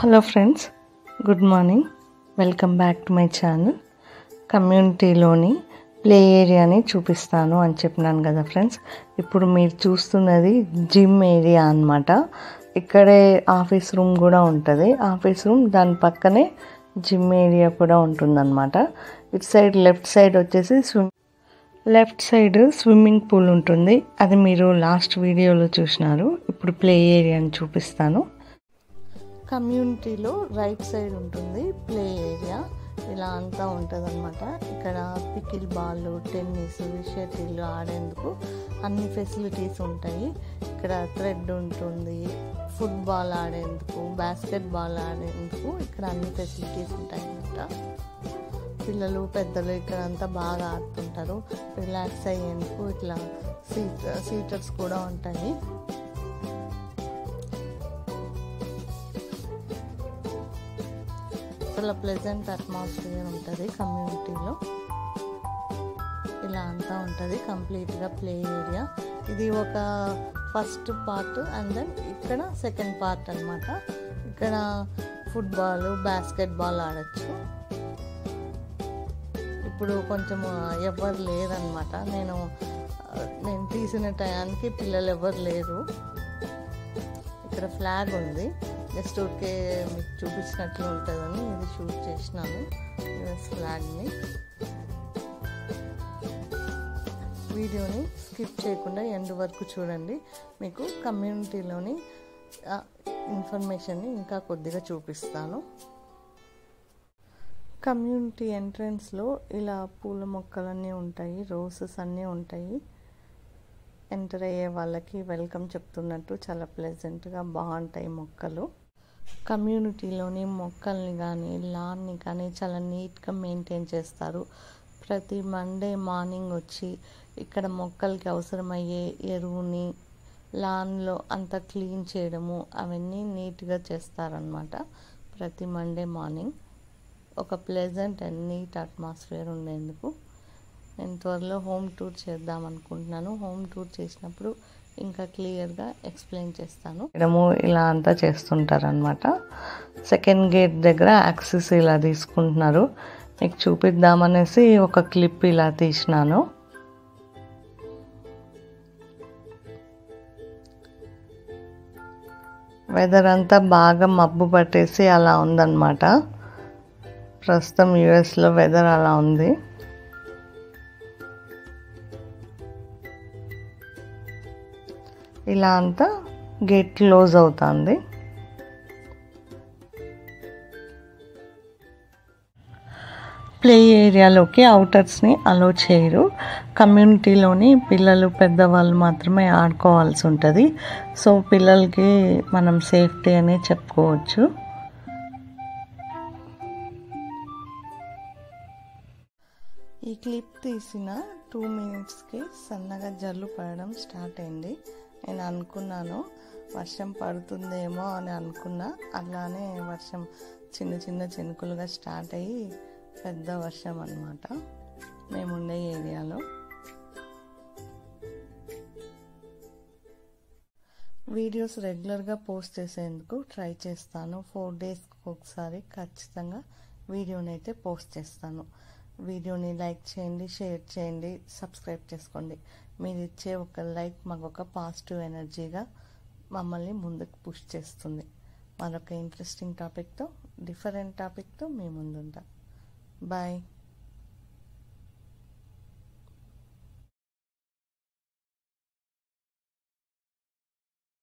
Hello friends, good morning. Welcome back to my channel. కమ్యూనిటీలోని play ఏరియాని చూపిస్తాను అని చెప్పినాను కదా ఫ్రెండ్స్. ఇప్పుడు మీరు చూస్తున్నది జిమ్ ఏరియా అన్నమాట. ఇక్కడే ఆఫీస్ రూమ్ కూడా ఉంటుంది. ఆఫీస్ రూమ్ దాని పక్కనే జిమ్ ఏరియా కూడా ఉంటుందన్నమాట. ఇటు సైడ్ లెఫ్ట్ సైడ్ వచ్చేసి స్విమ్మింగ్ పూల్ ఉంటుంది. అది మీరు లాస్ట్ వీడియోలో చూసినారు. ఇప్పుడు ప్లే ఏరియాని చూపిస్తాను. కమ్యూనిటీలో రైట్ సైడ్ ఉంటుంది ప్లే ఏరియా. ఇలా అంతా ఉంటుంది అనమాట. ఇక్కడ పికిల్ బాల్, టెన్నిస్, షటిల్ ఆడేందుకు అన్ని ఫెసిలిటీస్ ఉంటాయి. ఇక్కడ థ్రెడ్ ఉంటుంది, ఫుట్బాల్ ఆడేందుకు, బాస్కెట్ బాల్ ఆడేందుకు ఇక్కడ అన్ని ఫెసిలిటీస్ ఉంటాయి అన్నమాట. పిల్లలు పెద్దలు ఇక్కడ అంతా బాగా ఆడుతుంటారు. రిలాక్స్ అయ్యేందుకు ఇట్లా సీటర్స్ కూడా ఉంటాయి. చాలా ప్లెజెంట్ అట్మాస్ఫియర్ ఉంటుంది కమ్యూనిటీలో. ఇలా అంతా ఉంటుంది కంప్లీట్గా ప్లే ఏరియా. ఇది ఒక ఫస్ట్ పార్ట్ అండ్ దెన్ ఇక్కడ సెకండ్ పార్ట్ అన్నమాట. ఇక్కడ ఫుట్బాల్, బాస్కెట్ బాల్ ఆడచ్చు. ఇప్పుడు కొంచెం ఎవరు లేరనమాట. నేను తీసిన టయానికి పిల్లలు ఎవరు లేరు. ఇక్కడ ఫ్లాగ్ ఉంది, జస్ట్ ఊరికే మీకు చూపించినట్లు ఉంటుందని ఇది షూట్ చేసినాను, యుఎస్ ఫ్లాగ్ని. వీడియోని స్కిప్ చేయకుండా ఎండ్ వరకు చూడండి. మీకు కమ్యూనిటీలోని ఇన్ఫర్మేషన్ని ఇంకా కొద్దిగా చూపిస్తాను. కమ్యూనిటీ ఎంట్రన్స్లో ఇలా పూల మొక్కలన్నీ ఉంటాయి, రోజెస్ అన్నీ ఉంటాయి. ఎంటర్ అయ్యే వాళ్ళకి వెల్కమ్ చెప్తున్నట్టు చాలా ప్లెజెంట్గా బాగుంటాయి మొక్కలు. కమ్యూనిటీలోని మొక్కల్ని కానీ లాన్ని కానీ చాలా నీట్గా మెయింటైన్ చేస్తారు. ప్రతి మండే మార్నింగ్ వచ్చి ఇక్కడ మొక్కలకి అవసరమయ్యే ఎరువుని లాన్లో అంతా క్లీన్ చేయడము అవన్నీ నీట్గా చేస్తారనమాట. ప్రతి మండే మార్నింగ్ ఒక ప్లెజెంట్ అండ్ నీట్ అట్మాస్ఫియర్ ఉండేందుకు నేను త్వరలో హోమ్ టూర్ చేద్దాం అనుకుంటున్నాను. హోమ్ టూర్ చేసినప్పుడు ఇంకా క్లియర్గా ఎక్స్ప్లెయిన్ చేస్తాను. ఇలా అంతా చేస్తుంటారనమాట. సెకండ్ గేట్ దగ్గర యాక్సెస్ ఇలా తీసుకుంటున్నారు. మీకు చూపిద్దామనేసి ఒక క్లిప్ ఇలా తీసినాను. వెదర్ అంతా బాగా మబ్బు పట్టేసి అలా ఉందన్నమాట. ప్రస్తుతం యుఎస్లో వెదర్ అలా ఉంది. ఇలా అంతా గేట్ క్లోజ్ అవుతుంది. ప్లే ఏరియాలోకి అవుటర్స్ని అలో చేయరు. కమ్యూనిటీలోని పిల్లలు పెద్దవాళ్ళు మాత్రమే ఆడుకోవాల్సి ఉంటుంది. సో పిల్లలకి మనం సేఫ్టీ అనే చెప్పుకోవచ్చు. ఈ క్లిప్ తీసిన 2 minutesకి సన్నగా జల్లు పడడం స్టార్ట్ అయింది. నేను అనుకున్నాను వర్షం పడుతుందేమో అని అనుకున్నా. అలానే వర్షం చిన్న చిన్న చినుకులుగా స్టార్ట్ అయ్యి పెద్ద వర్షం అన్నమాట మేముండే ఏరియాలో. వీడియోస్ రెగ్యులర్గా పోస్ట్ చేసేందుకు ట్రై చేస్తాను. 4 daysకి ఒకసారి ఖచ్చితంగా వీడియోని అయితే పోస్ట్ చేస్తాను. వీడియోని లైక్ చేయండి, షేర్ చేయండి, సబ్స్క్రైబ్ చేసుకోండి. మీరు ఇచ్చే ఒక లైక్ మాకు ఒక పాజిటివ్ ఎనర్జీగా మమ్మల్ని ముందుకు పుష్ చేస్తుంది. మరొక ఇంట్రెస్టింగ్ టాపిక్తో, డిఫరెంట్ టాపిక్తో మీ ముందుంటా. బాయ్.